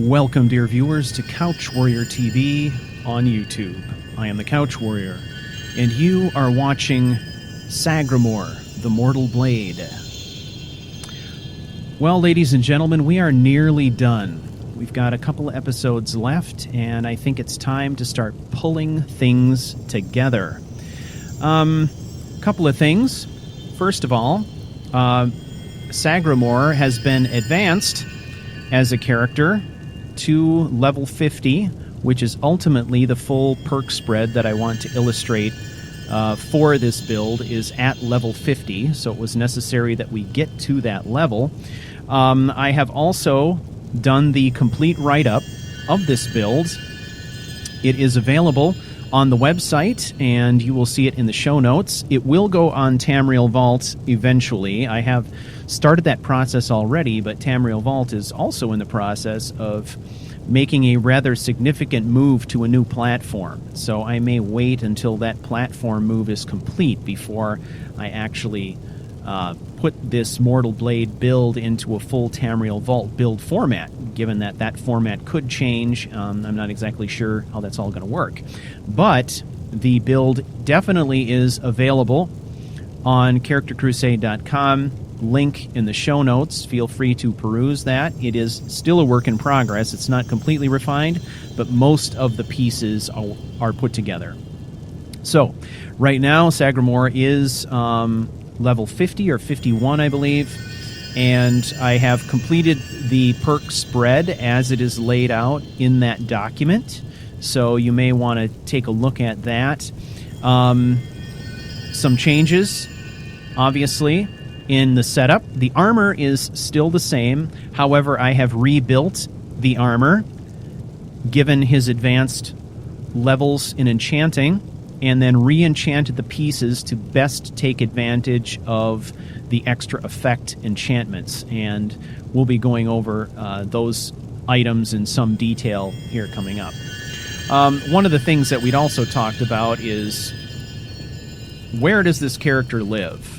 Welcome, dear viewers, to CouchWarrior TV on YouTube. I am the CouchWarrior, and you are watching Sagramour, the Mortal Blade. Well, ladies and gentlemen, we are nearly done. We've got a couple of episodes left, and I think it's time to start pulling things together. Couple of things. First of all, Sagramour has been advanced as a character to level 50, which is ultimately the full perk spread that I want to illustrate for this build is at level 50, so it was necessary that we get to that level. I have also done the complete write-up of this build. It is available on the website, and you will see it in the show notes. It will go on Tamriel Vault eventually. I have started that process already, but Tamriel Vault is also in the process of making a rather significant move to a new platform. So I may wait until that platform move is complete before I actually put this Mortal Blade build into a full Tamriel Vault build format, given that that format could change. I'm not exactly sure how that's all going to work. But the build definitely is available on CharacterCrusade.com. Link in the show notes. Feel free to peruse that. It is still a work in progress. It's not completely refined, but most of the pieces are put together. So, right now, Sagramour is level 50 or 51, I believe, and I have completed the perk spread as it is laid out in that document, so you may want to take a look at that. Some changes, obviously, in the setup. The armor is still the same, however, I have rebuilt the armor, given his advanced levels in enchanting, and then re-enchanted the pieces to best take advantage of the extra effect enchantments. And we'll be going over those items in some detail here coming up. One of the things that we'd also talked about is, where does this character live?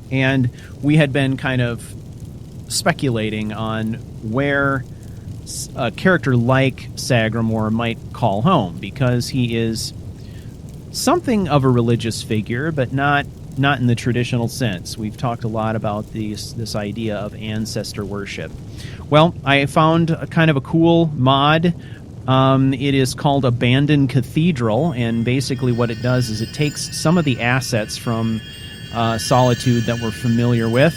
And we had been kind of speculating on where a character like Sagramour might call home, because he is something of a religious figure, but not in the traditional sense. We've talked a lot about this idea of ancestor worship. Well, I found a kind of a cool mod. It is called Abandoned Cathedral, and basically what it does is it takes some of the assets from Solitude that we're familiar with,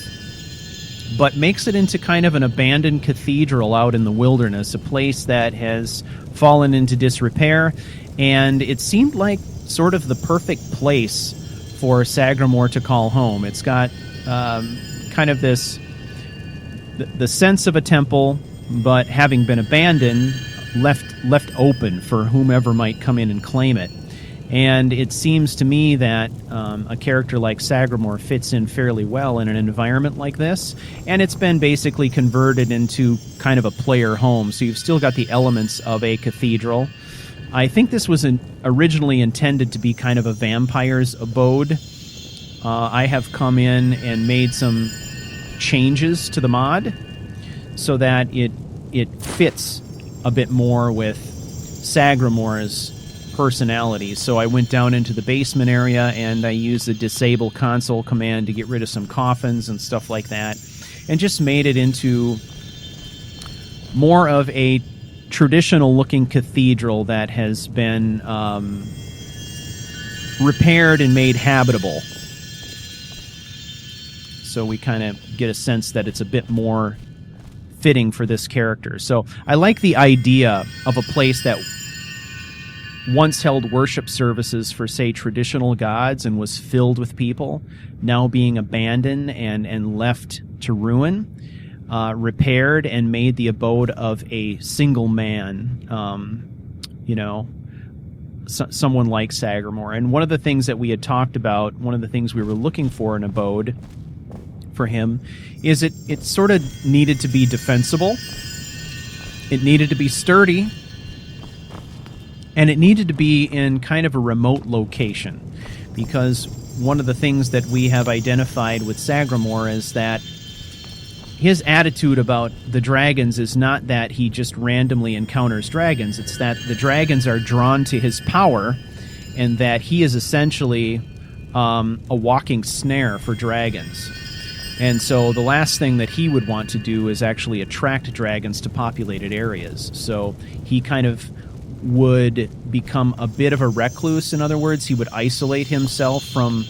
but makes it into kind of an abandoned cathedral out in the wilderness, a place that has fallen into disrepair, and it seemed like sort of the perfect place for Sagramour to call home. It's got kind of this, the sense of a temple, but having been abandoned, left open for whomever might come in and claim it. And it seems to me that a character like Sagramour fits in fairly well in an environment like this, and it's been basically converted into kind of a player home, so you've still got the elements of a cathedral. I think this was originally intended to be kind of a vampire's abode. I have come in and made some changes to the mod so that it fits a bit more with Sagramour's personality. So I went down into the basement area and I used the disable console command to get rid of some coffins and stuff like that, and just made it into more of a traditional looking cathedral that has been repaired and made habitable. So we kind of get a sense that it's a bit more fitting for this character. So I like the idea of a place that once held worship services for, say, traditional gods and was filled with people, now being abandoned and left to ruin, repaired and made the abode of a single man, someone like Sagramour. And one of the things that we had talked about, one of the things we were looking for in abode for him, is it sort of needed to be defensible, it needed to be sturdy, and it needed to be in kind of a remote location, because one of the things that we have identified with Sagramour is that his attitude about the dragons is not that he just randomly encounters dragons. It's that the dragons are drawn to his power, and that he is essentially a walking snare for dragons. And so the last thing that he would want to do is actually attract dragons to populated areas. So he kind of would become a bit of a recluse. In other words, he would isolate himself from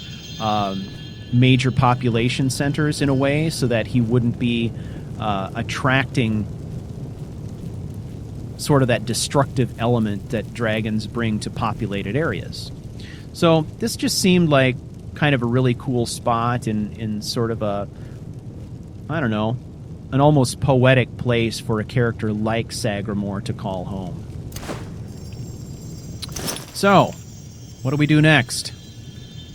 major population centers in a way so that he wouldn't be attracting sort of that destructive element that dragons bring to populated areas. So this just seemed like kind of a really cool spot in sort of a, I don't know, an almost poetic place for a character like Sagramour to call home. So, what do we do next?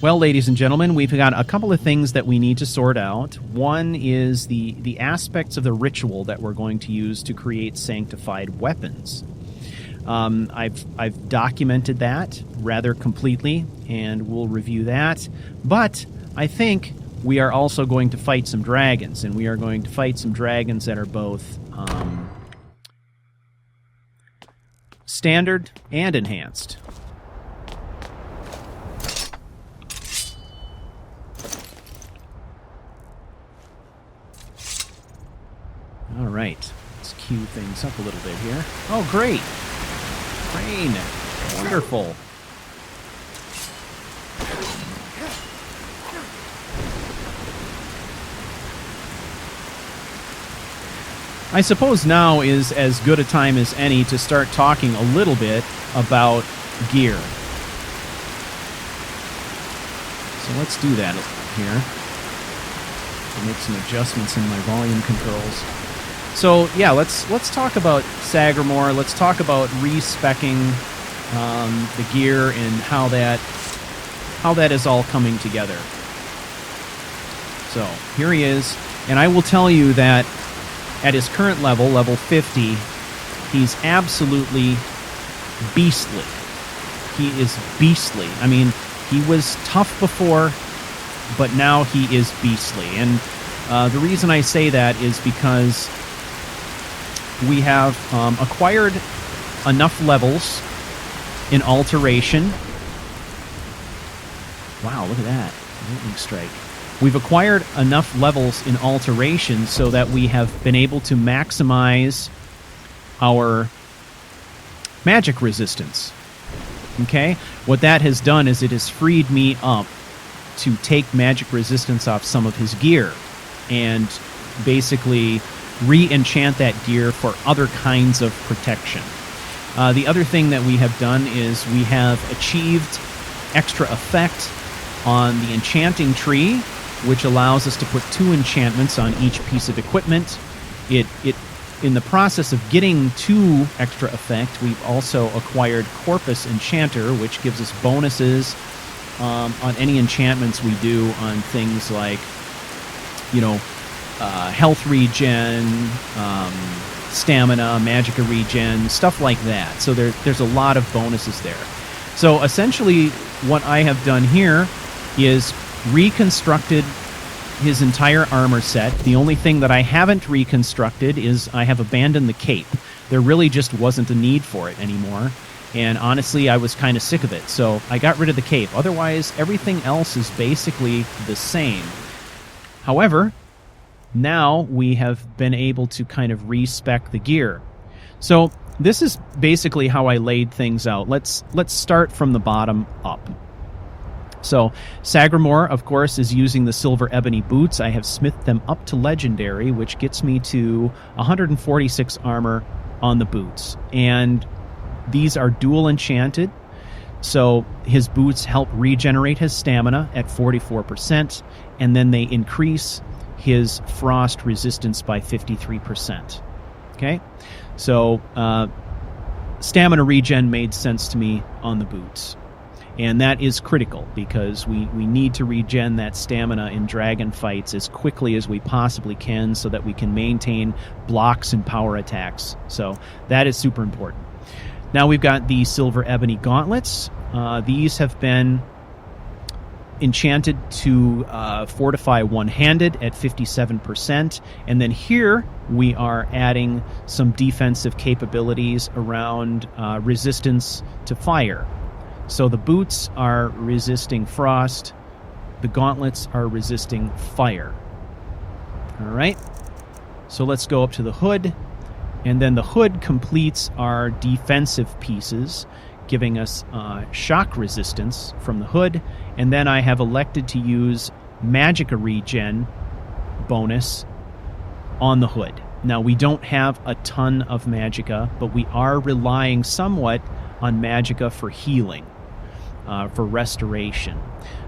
Well, ladies and gentlemen, we've got a couple of things that we need to sort out. One is the aspects of the ritual that we're going to use to create sanctified weapons. I've documented that rather completely, and we'll review that. But I think we are also going to fight some dragons, and we are going to fight some dragons that are both standard and enhanced. All right, let's cue things up a little bit here. Oh, great. Rain. Wonderful. I suppose now is as good a time as any to start talking a little bit about gear. So let's do that here. I'll make some adjustments in my volume controls. So yeah, let's talk about Sagramour. Let's talk about respecking the gear and how that is all coming together. So here he is, and I will tell you that at his current level 50, he's absolutely beastly. He is beastly. I mean, he was tough before, but now he is beastly. And the reason I say that is because we have acquired enough levels in alteration. Wow, look at that. Lightning strike. We've acquired enough levels in alteration so that we have been able to maximize our magic resistance. Okay? What that has done is it has freed me up to take magic resistance off some of his gear and basically re-enchant that gear for other kinds of protection. The other thing that we have done is we have achieved extra effect on the enchanting tree, which allows us to put 2 enchantments on each piece of equipment. In the process of getting 2 extra effect, we've also acquired Corpus Enchanter, which gives us bonuses on any enchantments we do on things like, health regen, stamina, magicka regen, stuff like that. So there's a lot of bonuses there. So essentially what I have done here is reconstructed his entire armor set. The only thing that I haven't reconstructed is I have abandoned the cape. There really just wasn't a need for it anymore. And honestly, I was kind of sick of it. So I got rid of the cape. Otherwise, everything else is basically the same. However, now we have been able to kind of respec the gear. So this is basically how I laid things out. Let's start from the bottom up. So Sagramour, of course, is using the silver ebony boots. I have smithed them up to legendary, which gets me to 146 armor on the boots. And these are dual enchanted. So his boots help regenerate his stamina at 44%, and then they increase his frost resistance by 53%. Okay? So stamina regen made sense to me on the boots. And that is critical because we need to regen that stamina in dragon fights as quickly as we possibly can so that we can maintain blocks and power attacks. So that is super important. Now we've got the silver ebony gauntlets. These have been enchanted to fortify one-handed at 57%. And then here we are adding some defensive capabilities around resistance to fire. So the boots are resisting frost. The gauntlets are resisting fire. All right. So let's go up to the hood. And then the hood completes our defensive pieces, giving us shock resistance from the hood. And then I have elected to use Magicka regen bonus on the hood. Now, we don't have a ton of Magicka, but we are relying somewhat on Magicka for healing, for restoration.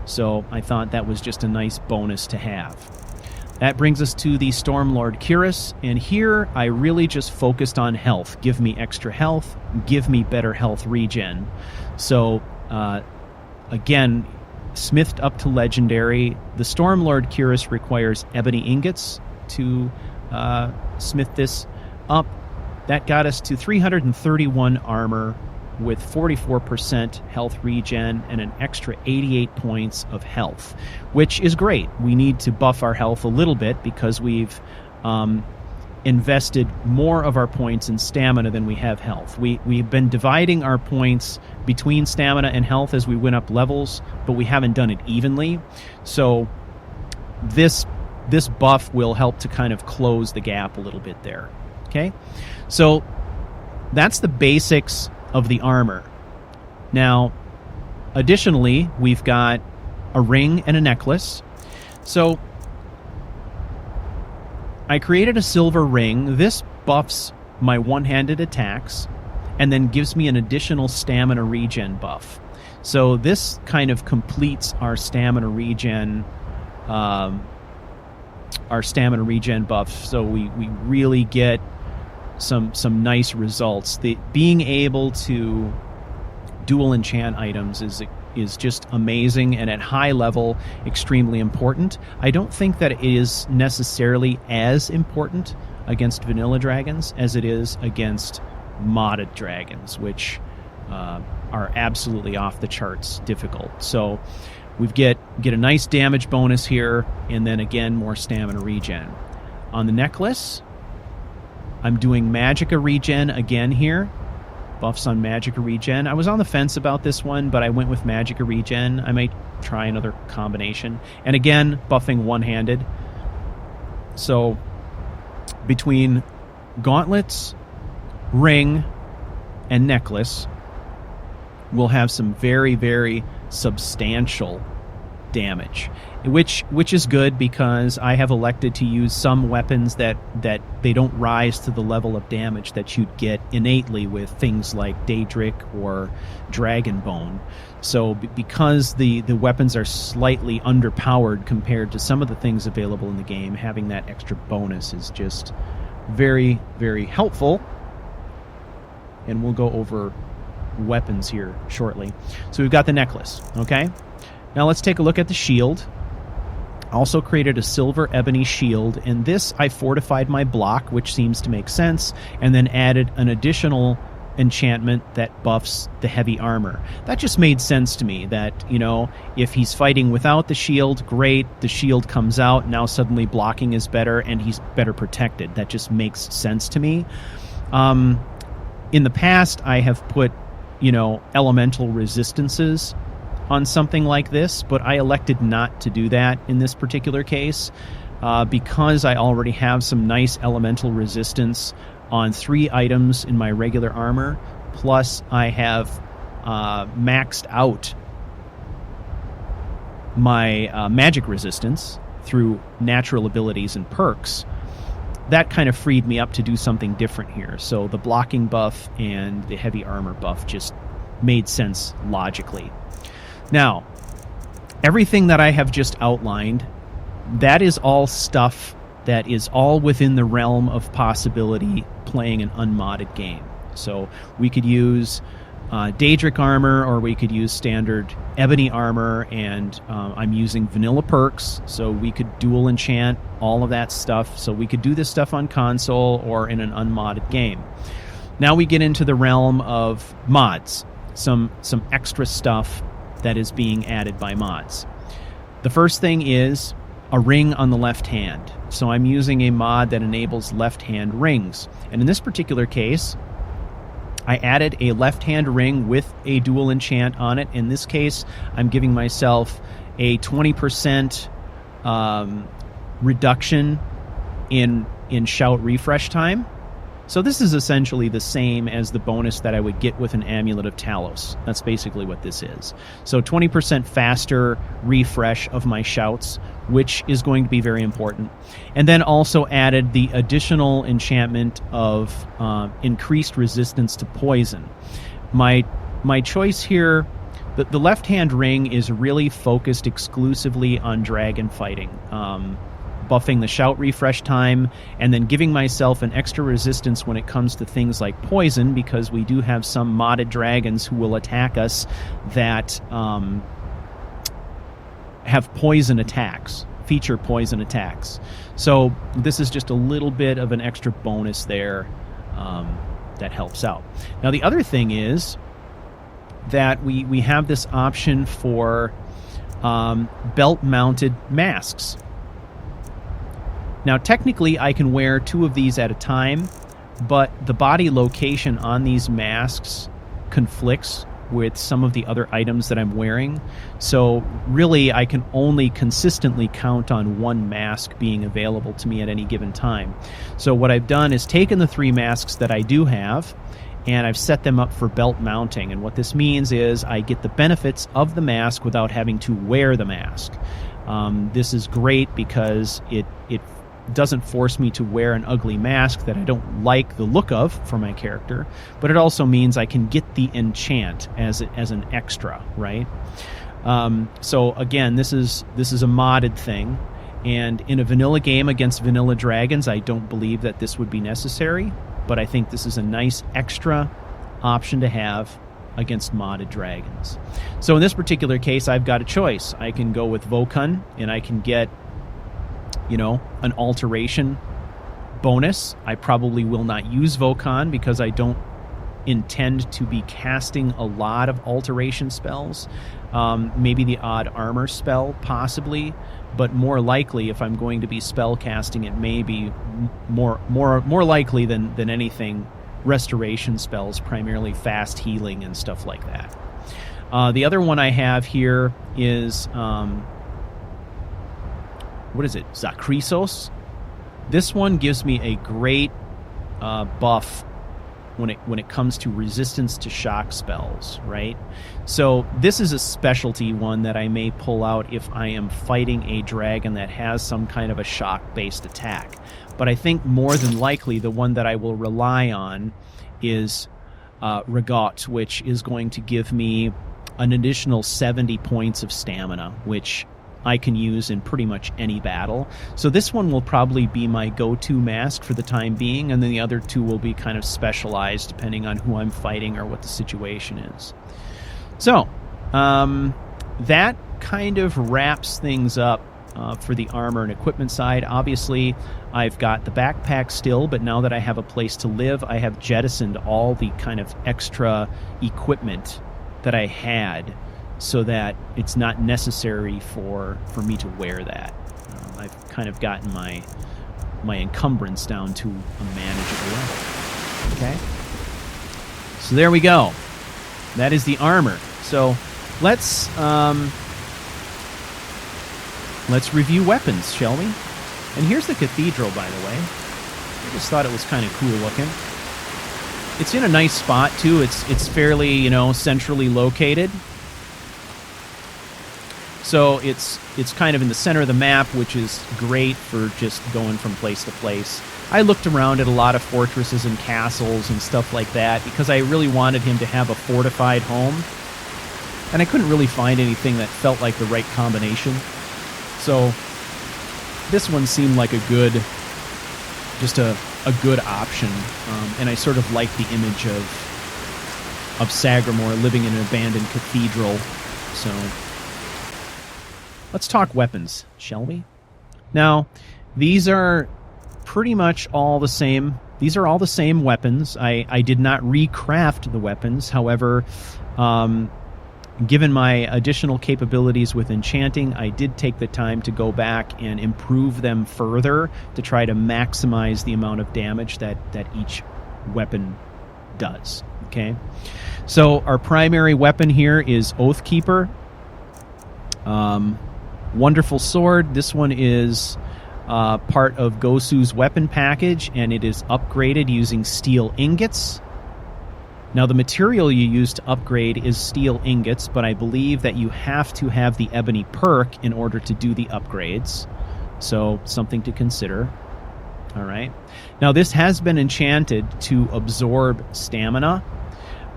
So I thought that was just a nice bonus to have. That brings us to the Stormlord Cuirass, and here I really just focused on health. Give me extra health, give me better health regen. So, again, smithed up to legendary. The Stormlord Cuirass requires ebony ingots to smith this up. That got us to 331 armor with 44% health regen and an extra 88 points of health, which is great. We need to buff our health a little bit because we've invested more of our points in stamina than we have health. We've been dividing our points between stamina and health as we went up levels, but we haven't done it evenly. So this buff will help to kind of close the gap a little bit there. Okay? So that's the basics of the armor. Now, additionally, we've got a ring and a necklace. So I created a silver ring. This buffs my one-handed attacks and then gives me an additional stamina regen buff. So this kind of completes our stamina regen buff. So we really get some nice results. Being able to dual enchant items is just amazing, and at high level extremely important. I don't think that it is necessarily as important against vanilla dragons as it is against modded dragons, which are absolutely off the charts difficult. So we get a nice damage bonus here, and then again more stamina regen. On the necklace, I'm doing Magicka regen again here. Buffs on Magicka regen. I was on the fence about this one, but I went with Magicka regen. I might try another combination. And again, buffing one-handed. So between gauntlets, ring, and necklace, we'll have some very, very substantial damage, which is good because I have elected to use some weapons that they don't rise to the level of damage that you'd get innately with things like Daedric or Dragonbone. So because the weapons are slightly underpowered compared to some of the things available in the game, having that extra bonus is just very, very helpful. And we'll go over weapons here shortly. So we've got the necklace, okay? Now let's take a look at the shield. Also created a silver ebony shield, and this I fortified my block, which seems to make sense, and then added an additional enchantment that buffs the heavy armor. That just made sense to me that, if he's fighting without the shield, great, the shield comes out, now suddenly blocking is better and he's better protected. That just makes sense to me. In the past, I have put, elemental resistances on something like this, but I elected not to do that in this particular case because I already have some nice elemental resistance on 3 items in my regular armor, plus I have maxed out my magic resistance through natural abilities and perks. That kind of freed me up to do something different here. So the blocking buff and the heavy armor buff just made sense logically. Now, everything that I have just outlined, that is all stuff that is all within the realm of possibility playing an unmodded game. So we could use Daedric armor, or we could use standard ebony armor, and I'm using vanilla perks, so we could dual enchant all of that stuff. So we could do this stuff on console or in an unmodded game. Now we get into the realm of mods, some extra stuff that is being added by mods. The first thing is a ring on the left hand. So I'm using a mod that enables left hand rings. And in this particular case, I added a left hand ring with a dual enchant on it. In this case, I'm giving myself a 20% reduction in shout refresh time. So this is essentially the same as the bonus that I would get with an Amulet of Talos. That's basically what this is. So 20% faster refresh of my shouts, which is going to be very important. And then also added the additional enchantment of increased resistance to poison. My choice here, the left-hand ring is really focused exclusively on dragon fighting. Buffing the shout refresh time, and then giving myself an extra resistance when it comes to things like poison, because we do have some modded dragons who will attack us that have poison attacks, feature poison attacks. So this is just a little bit of an extra bonus there that helps out. Now the other thing is that we have this option for belt-mounted masks. Now, technically, I can wear 2 of these at a time, but the body location on these masks conflicts with some of the other items that I'm wearing. So, really, I can only consistently count on 1 mask being available to me at any given time. So, what I've done is taken the 3 masks that I do have, and I've set them up for belt mounting. And what this means is I get the benefits of the mask without having to wear the mask. This is great because it doesn't force me to wear an ugly mask that I don't like the look of for my character, but it also means I can get the enchant as an extra, right? So again, this is a modded thing, and in a vanilla game against vanilla dragons, I don't believe that this would be necessary, but I think this is a nice extra option to have against modded dragons. So in this particular case, I've got a choice. I can go with Vokun, and I can get, an alteration bonus. I probably will not use Vokun because I don't intend to be casting a lot of alteration spells. Maybe the odd armor spell, possibly, but more likely, if I'm going to be spell casting, it may be more likely than anything restoration spells, primarily fast healing and stuff like that. The other one I have here is what is it? Zakrisos. This one gives me a great buff when it comes to resistance to shock spells, right? So this is a specialty one that I may pull out if I am fighting a dragon that has some kind of a shock-based attack. But I think more than likely the one that I will rely on is Regat, which is going to give me an additional 70 points of stamina, which I can use in pretty much any battle. So this one will probably be my go-to mask for the time being, and then the other 2 will be kind of specialized depending on who I'm fighting or what the situation is. So, that kind of wraps things up for the armor and equipment side. Obviously, I've got the backpack still, but now that I have a place to live, I have jettisoned all the kind of extra equipment that I had, so that it's not necessary for me to wear that. I've kind of gotten my encumbrance down to a manageable level. Okay? So there we go. That is the armor. So let's review weapons, shall we? And here's the cathedral, by the way. I just thought it was kind of cool looking. It's in a nice spot, too. It's fairly, centrally located. So it's kind of in the center of the map, which is great for just going from place to place. I looked around at a lot of fortresses and castles and stuff like that because I really wanted him to have a fortified home. And I couldn't really find anything that felt like the right combination. So this one seemed like a good option. And I sort of like the image of Sagramour living in an abandoned cathedral. So let's talk weapons, shall we? Now, these are pretty much all the same. These are all the same weapons. I did not recraft the weapons. However, given my additional capabilities with enchanting, I did take the time to go back and improve them further to try to maximize the amount of damage that each weapon does. Okay, so our primary weapon here is Oathkeeper. Wonderful sword. This one is part of Gosu's weapon package, and it is upgraded using steel ingots. Now, the material you use to upgrade is steel ingots, but I believe that you have to have the ebony perk in order to do the upgrades. So, something to consider. All right. Now, this has been enchanted to absorb stamina.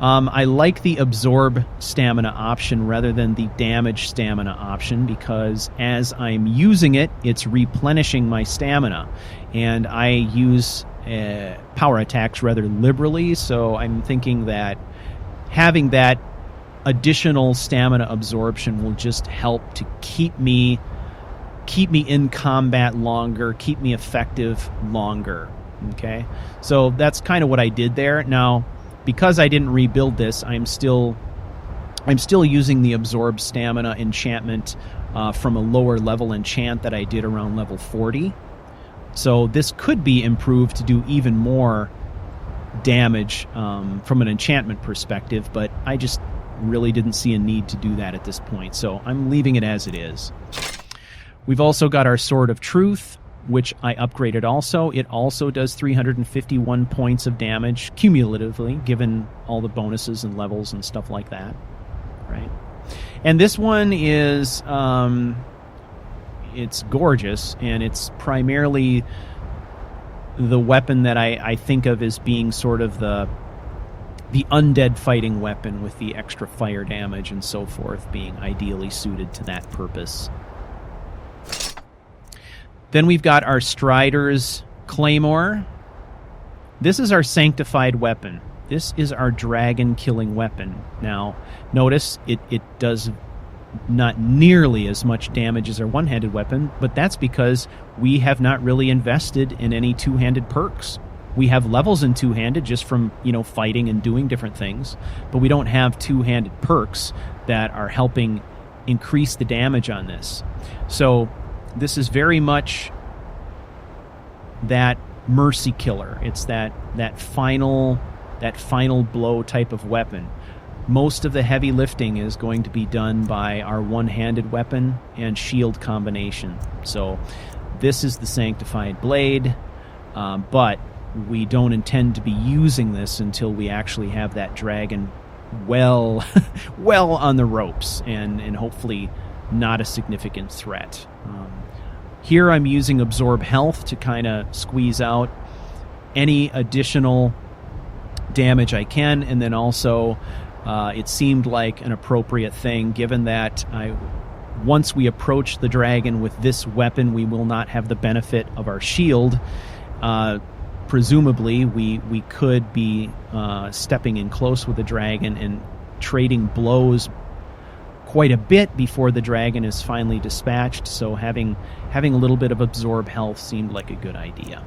I like the absorb stamina option rather than the damage stamina option, because as I'm using it, it's replenishing my stamina. And I use power attacks rather liberally, so I'm thinking that having that additional stamina absorption will just help to keep me in combat longer, keep me effective longer. Okay, so that's kind of what I did there. Now, because I didn't rebuild this, I'm still using the absorb stamina enchantment from a lower level enchant that I did around level 40. So this could be improved to do even more damage from an enchantment perspective, but I just really didn't see a need to do that at this point, so I'm leaving it as it is. We've also got our Sword of Truth, which I upgraded also. It also does 351 points of damage cumulatively, given all the bonuses and levels and stuff like that. Right? And this one is... it's gorgeous, and it's primarily the weapon that I think of as being sort of the undead fighting weapon, with the extra fire damage and so forth being ideally suited to that purpose. Then we've got our Strider's Claymore. This is our sanctified weapon. This is our dragon killing weapon. Now, notice it does not nearly as much damage as our one-handed weapon, but that's because we have not really invested in any two-handed perks. We have levels in two-handed just from, fighting and doing different things, but we don't have two-handed perks that are helping increase the damage on this. So this is very much that mercy killer. It's that final blow type of weapon. Most of the heavy lifting is going to be done by our one-handed weapon and shield combination. So this is the Sanctified Blade, but we don't intend to be using this until we actually have that dragon well on the ropes, and hopefully not a significant threat. Here I'm using Absorb Health to kind of squeeze out any additional damage I can, and then also it seemed like an appropriate thing, given that once we approach the dragon with this weapon, we will not have the benefit of our shield. Presumably, we could be stepping in close with the dragon and trading blows quite a bit before the dragon is finally dispatched, so having a little bit of Absorb Health seemed like a good idea.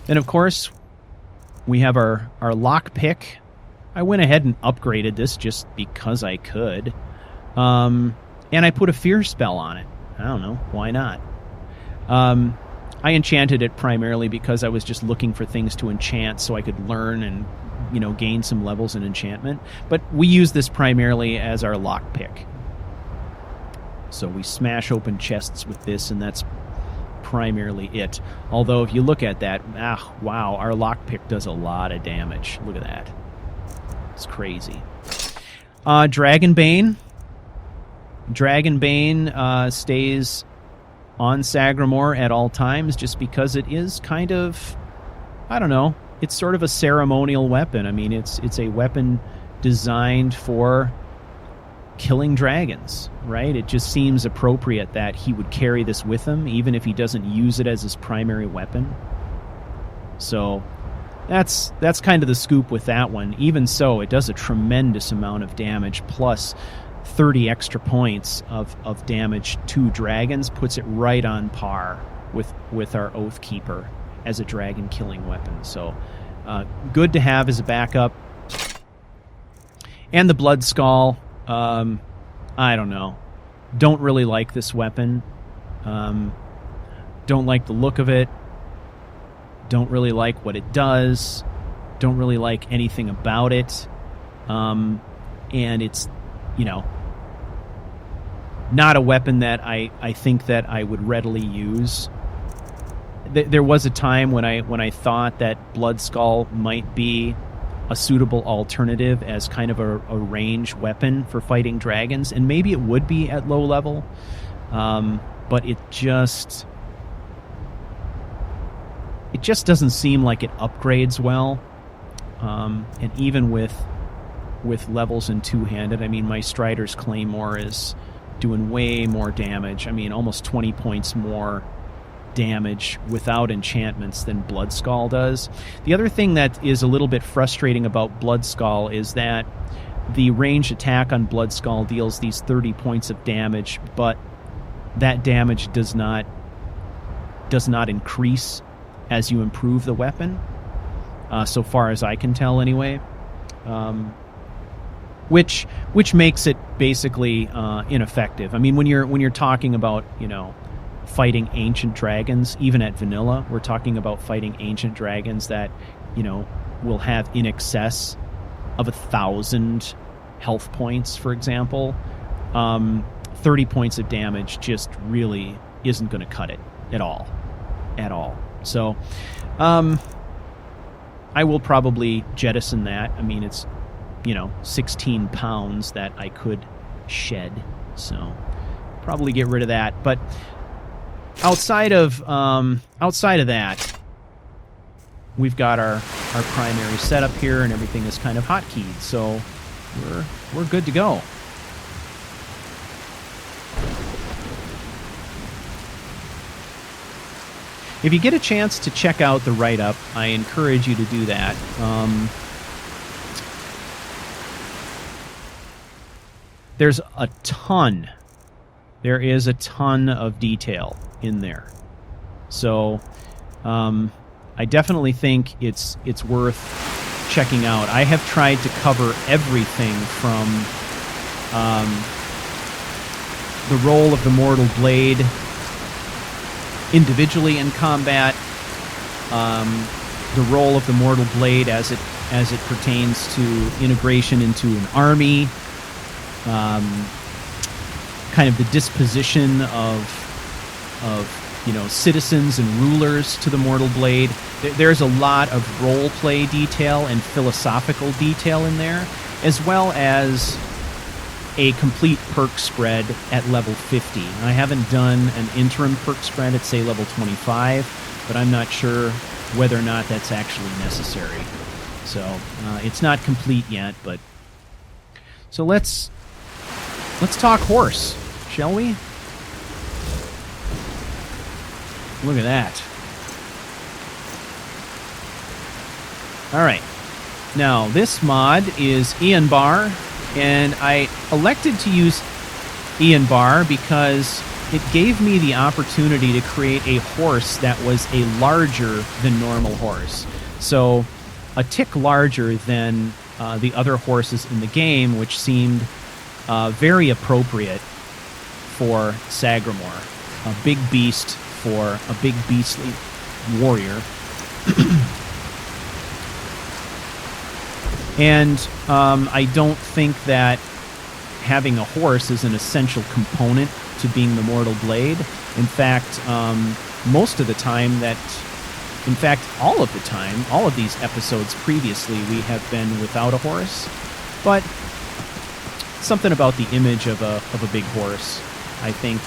Then, of course, we have our lockpick. I went ahead and upgraded this just because I could. And I put a fear spell on it. I don't know, why not? I enchanted it primarily because I was just looking for things to enchant so I could learn and gain some levels in enchantment. But we use this primarily as our lockpick. So we smash open chests with this, and that's primarily it. Although if you look at that, wow, our lockpick does a lot of damage. Look at that. It's crazy. Dragonbane. Dragonbane stays on Sagramour at all times just because it is kind of, I don't know, it's sort of a ceremonial weapon. I mean, it's a weapon designed for killing dragons, right? It just seems appropriate that he would carry this with him, even if he doesn't use it as his primary weapon. So that's kind of the scoop with that one. Even so, it does a tremendous amount of damage, plus 30 extra points of damage to dragons, puts it right on par with our Oathkeeper as a dragon killing weapon. So good to have as a backup. And the Blood Skull, I don't know. Don't really like this weapon. Don't like the look of it. Don't really like what it does. Don't really like anything about it. And it's, not a weapon that I think that I would readily use. There was a time when I thought that Blood Skull might be a suitable alternative as kind of a range weapon for fighting dragons, and maybe it would be at low level, but it just doesn't seem like it upgrades well, and even with levels in two-handed, I mean, my Strider's Claymore is doing way more damage. I mean, almost 20 points more damage without enchantments than Blood Skull does. The other thing that is a little bit frustrating about Blood Skull is that the ranged attack on Blood Skull deals these 30 points of damage, but that damage does not increase as you improve the weapon, so far as I can tell anyway. Which makes it basically ineffective. I mean, when you're talking about, fighting ancient dragons, even at vanilla, we're talking about fighting ancient dragons that, will have in excess of 1,000 health points, for example. 30 points of damage just really isn't going to cut it at all. So, I will probably jettison that. I mean, it's 16 pounds that I could shed, so probably get rid of that. But outside of that, we've got our primary setup here, and everything is kind of hotkeyed, so we're good to go. If you get a chance to check out the write-up, I encourage you to do that. There is a ton of detail in there. So I definitely think it's worth checking out. I have tried to cover everything from the role of the Mortal Blade individually in combat, the role of the Mortal Blade as it pertains to integration into an army, kind of the disposition of citizens and rulers to the Mortal Blade. There's a lot of role play detail and philosophical detail in there, as well as a complete perk spread at level 50. I haven't done an interim perk spread at, say, level 25, but I'm not sure whether or not that's actually necessary. So it's not complete yet, but so let's talk horse, shall we? Look at that. All right. Now, this mod is Ian Barr, and I elected to use Ian Barr because it gave me the opportunity to create a horse that was a larger than normal horse. So, a tick larger than the other horses in the game, which seemed very appropriate for Sagramour. A big beast for a big beastly warrior. And I don't think that having a horse is an essential component to being the Mortal Blade. In fact, most of the time all of the time, all of these episodes previously, we have been without a horse. But something about the image of a big horse, I think,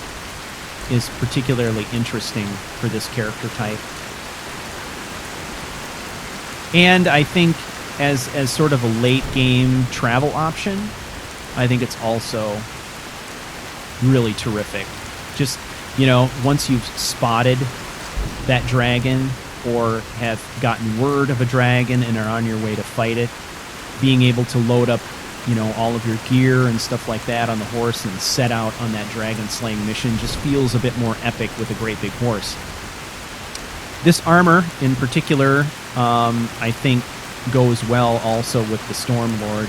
is particularly interesting for this character type. And I think as sort of a late game travel option, I think it's also really terrific. Just, once you've spotted that dragon or have gotten word of a dragon and are on your way to fight it, being able to load up, all of your gear and stuff like that on the horse and set out on that dragon slaying mission just feels a bit more epic with a great big horse. This armor in particular, I think, goes well also with the Stormlord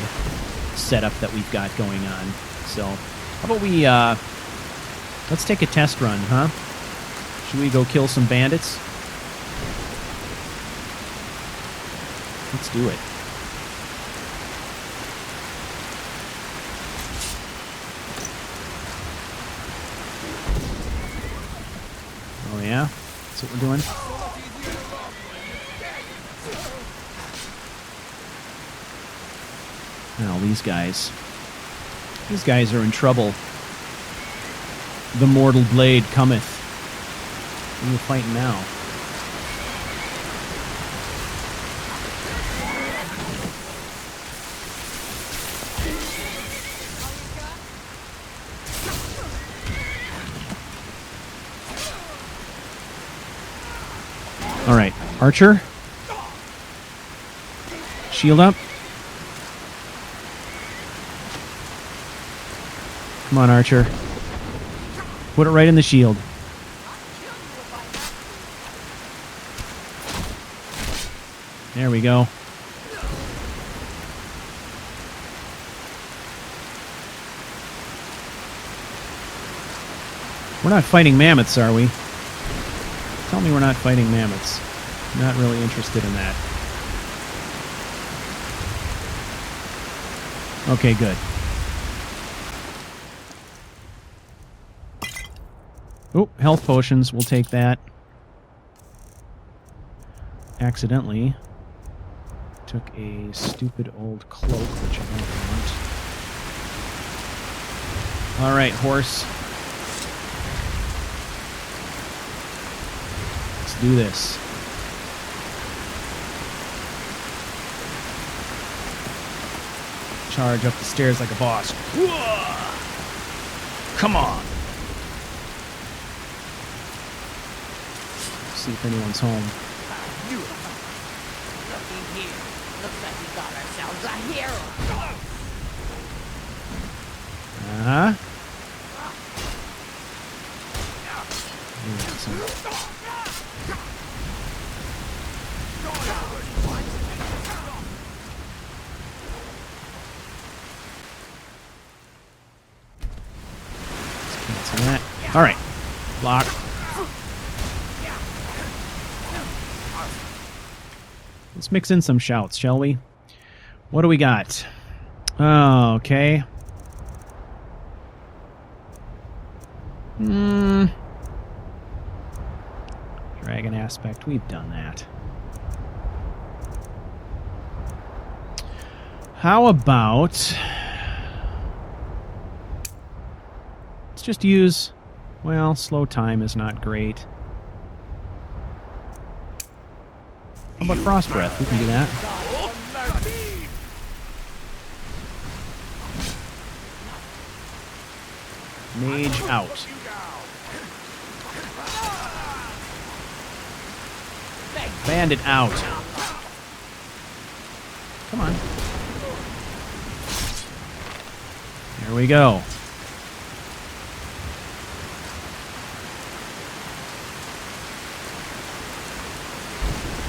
setup that we've got going on. So, how about we, let's take a test run, huh? Should we go kill some bandits? Let's do it. Oh yeah? That's what we're doing? Now, these guys. These guys are in trouble. The mortal blade cometh. Who are you fighting now? All right, Archer. Shield up. Come on, Archer. Put it right in the shield. There we go. We're not fighting mammoths, are we? Tell me we're not fighting mammoths. I'm not really interested in that. Okay, good. Oh, health potions. We'll take that. Accidentally took a stupid old cloak, which I don't want. Alright, horse. Let's do this. Charge up the stairs like a boss. Whoa! Come on! See if anyone's home. Looking here. Looks like we got ourselves a hero. Uh-huh. Cancel that. All right. Lock. Let's mix in some shouts, shall we? What do we got? Oh, okay. Dragon aspect. We've done that. How about... let's just use... well, slow time is not great. How about frost breath? We can do that. Mage out. Bandit out. Come on. There we go.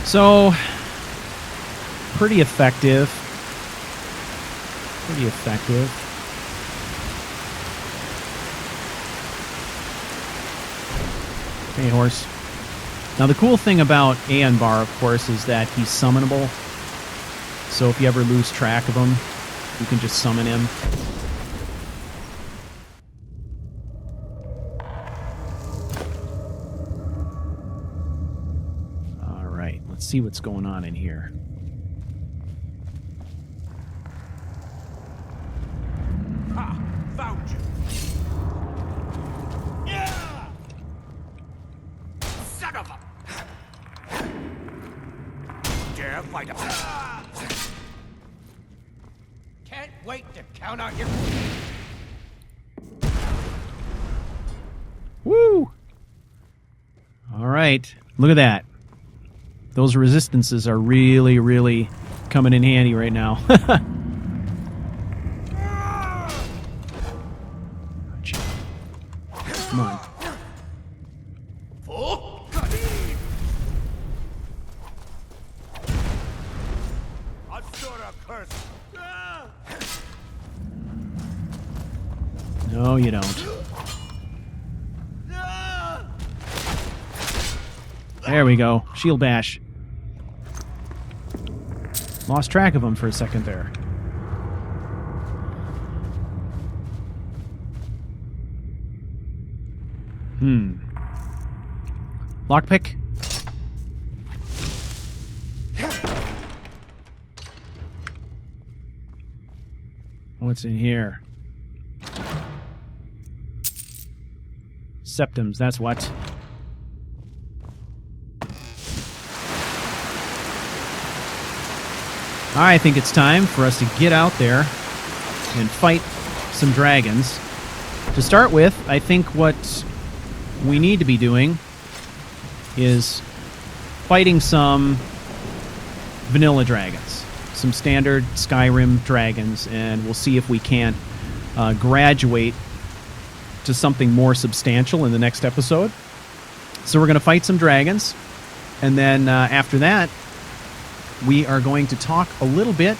So, pretty effective. Pretty effective. Hey, horse. Now, the cool thing about Aenbar, of course, is that he's summonable. So if you ever lose track of him, you can just summon him. Let's see what's going on in here. Ha! Found you! Yeah! Son of a... Dare fight us! Can't wait to count out your... Woo! All right. Look at that. Those resistances are really, really coming in handy right now. Come on. No, you don't. There we go. Shield bash. Lost track of him for a second there. Lockpick. What's in here? Septums, that's what. I think it's time for us to get out there and fight some dragons. To start with, I think what we need to be doing is fighting some vanilla dragons, some standard Skyrim dragons, and we'll see if we can't graduate to something more substantial in the next episode. So we're going to fight some dragons, and then after that, we are going to talk a little bit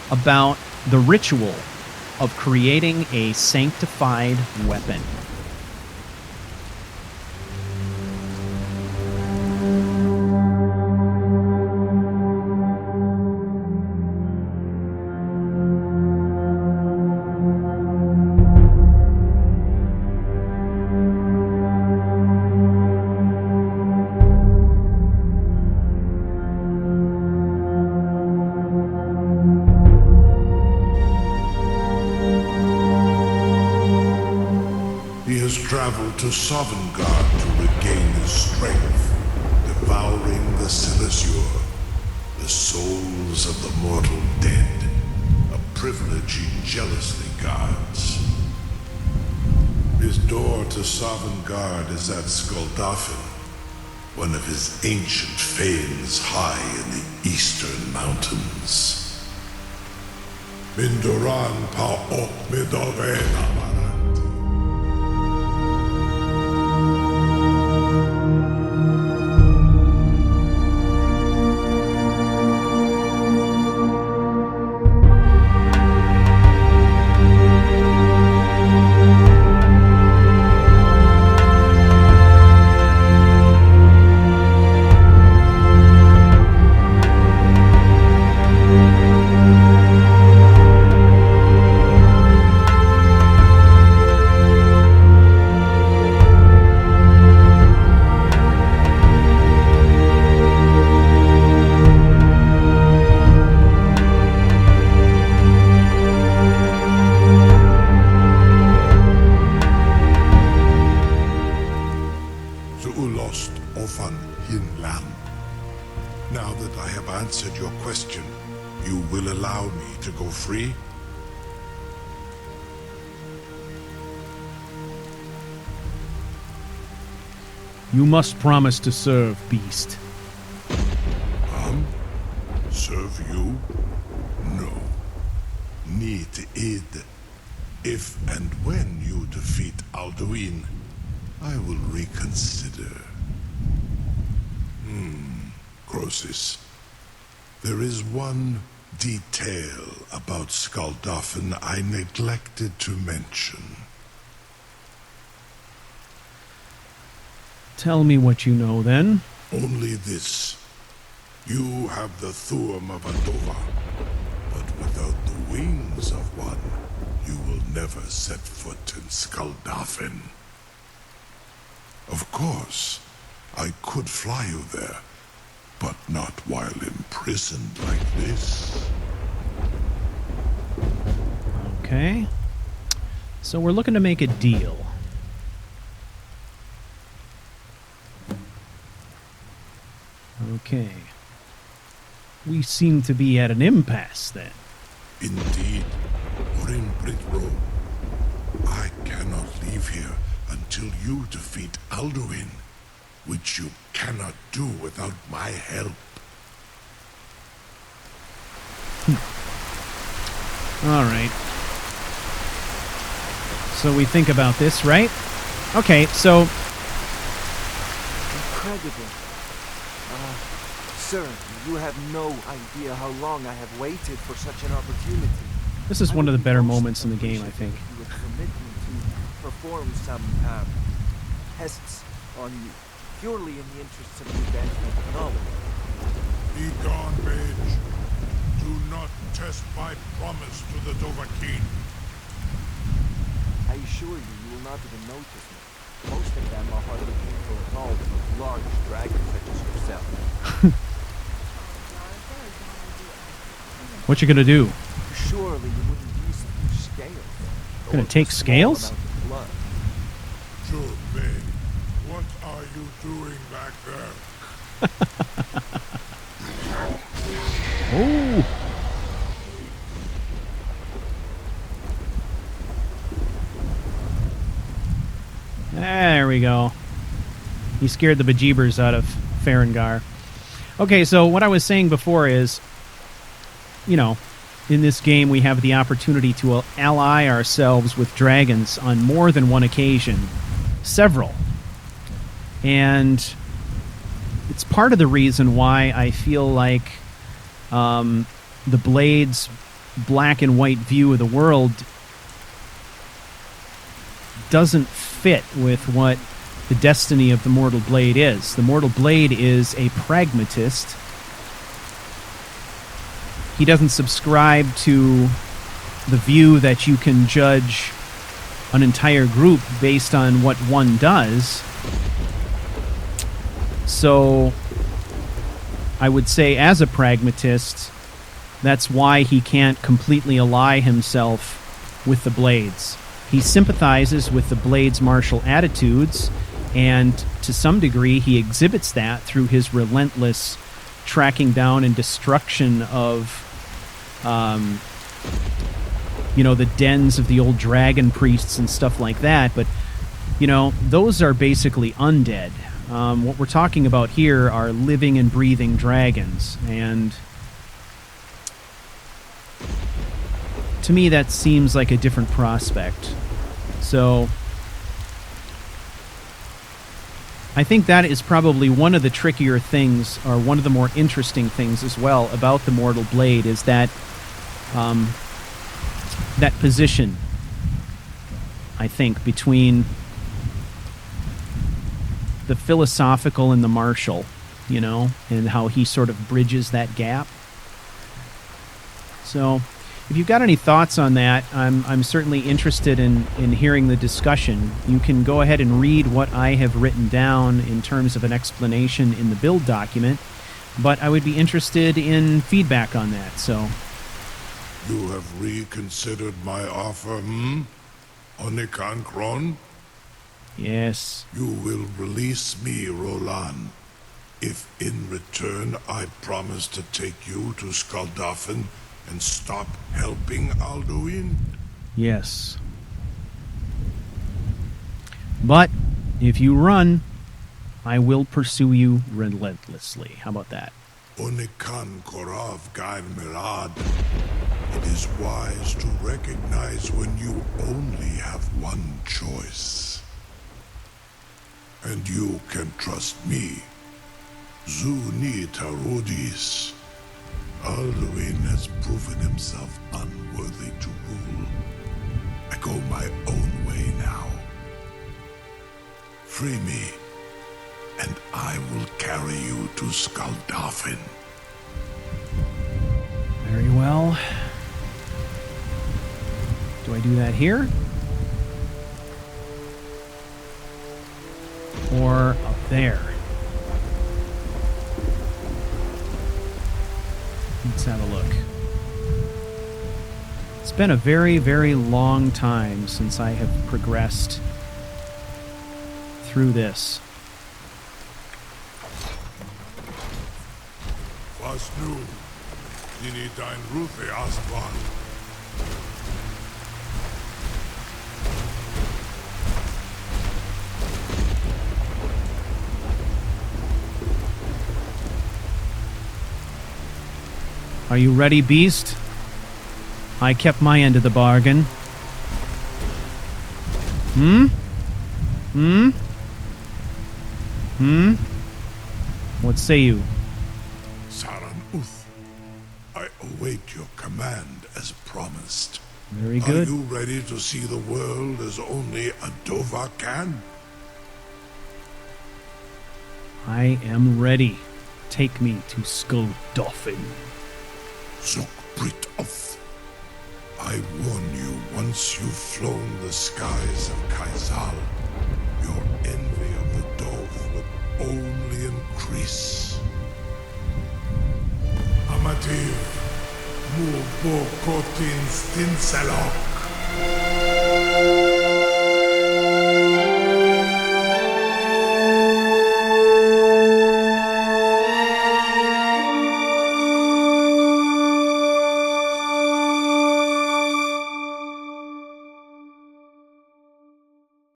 about the ritual of creating a sanctified weapon. Traveled to Sovngarde to regain his strength, devouring the Silesure, the souls of the mortal dead, a privilege he jealously guards. His door to Sovngarde is at Skuldafn, one of his ancient fanes high in the eastern mountains. Mindoran pa ok midovena maranti. Now that I have answered your question, you will allow me to go free? You must promise to serve, beast. Serve you? No. Need id. If and when you defeat Alduin, I will reconsider. Croesus. There is one detail about Skuldafn I neglected to mention. Tell me what you know, then. Only this. You have the Thuum of Adova, but without the wings of one, you will never set foot in Skuldafn. Of course, I could fly you there, but not while imprisoned like this. Okay. So we're looking to make a deal. Okay. We seem to be at an impasse, then. Indeed. Orin Britro, I cannot leave here until you defeat Alduin, which you cannot do without my help. All right. So we think about this, right? Okay, so... Incredible. Sir, you have no idea how long I have waited for such an opportunity. this is one of the better moments in the game, I think. You would permit me to perform some, tests on you, purely in the interests of the advancement of knowledge. Be gone, mage. Do not test my promise to the Dovahkiin. I assure you, you will not even notice me. Most of them are hardly painful at all to large dragons such as yourself. What you gonna do? Surely you wouldn't use a few scales. Gonna or take a small scales? amount of blood. Joor, what are you doing back there? Oh! There we go. He scared the bejeebers out of Farengar. Okay, so what I was saying before is, you know, in this game we have the opportunity to ally ourselves with dragons on more than one occasion. Several. And it's part of the reason why I feel like the Blade's black and white view of the world doesn't fit with what the destiny of the Mortal Blade is. The Mortal Blade is a pragmatist. He doesn't subscribe to the view that you can judge an entire group based on what one does. So I would say, as a pragmatist, that's why he can't completely ally himself with the Blades. He sympathizes with the Blades' martial attitudes, and to some degree he exhibits that through his relentless tracking down and destruction of the dens of the old dragon priests and stuff like that. But, those are basically undead. What we're talking about here are living and breathing dragons, and to me that seems like a different prospect. So I think that is probably one of the trickier things, or one of the more interesting things as well about the Mortal Blade, is that that position, I think, between the philosophical and the martial, and how he sort of bridges that gap. So if you've got any thoughts on that, I'm certainly interested in hearing the discussion. You can go ahead and read what I have written down in terms of an explanation in the build document, but I would be interested in feedback on that. So, You have reconsidered my offer, Onikan Kron? yes. You will release me, Roland, if in return I promise to take you to Skaldafn and stop helping Alduin? Yes. But if you run, I will pursue you relentlessly. How about that? Onikan Korav Gain Mirad. It is wise to recognize when you only have one choice. And you can trust me. Zuni Tarudis. Alduin has proven himself unworthy to rule. I go my own way now. Free me, and I will carry you to Skaldafn. Very well. Do I do that here? Or up there? Let's have a look. It's been a very, very long time since I have progressed through this. Was nu, Dini dein Rufe Asban. Are you ready, beast? I kept my end of the bargain. What say you? Saran Uth, I await your command as promised. Very Are good. you ready to see the world as only a Dova can? I am ready. Take me to Skull Dolphin. Zuk Brit of. I warn you, once you've flown the skies of Kaizal, your envy of the Dove will only increase. Amativ, Mubo Kotin Stinsalok.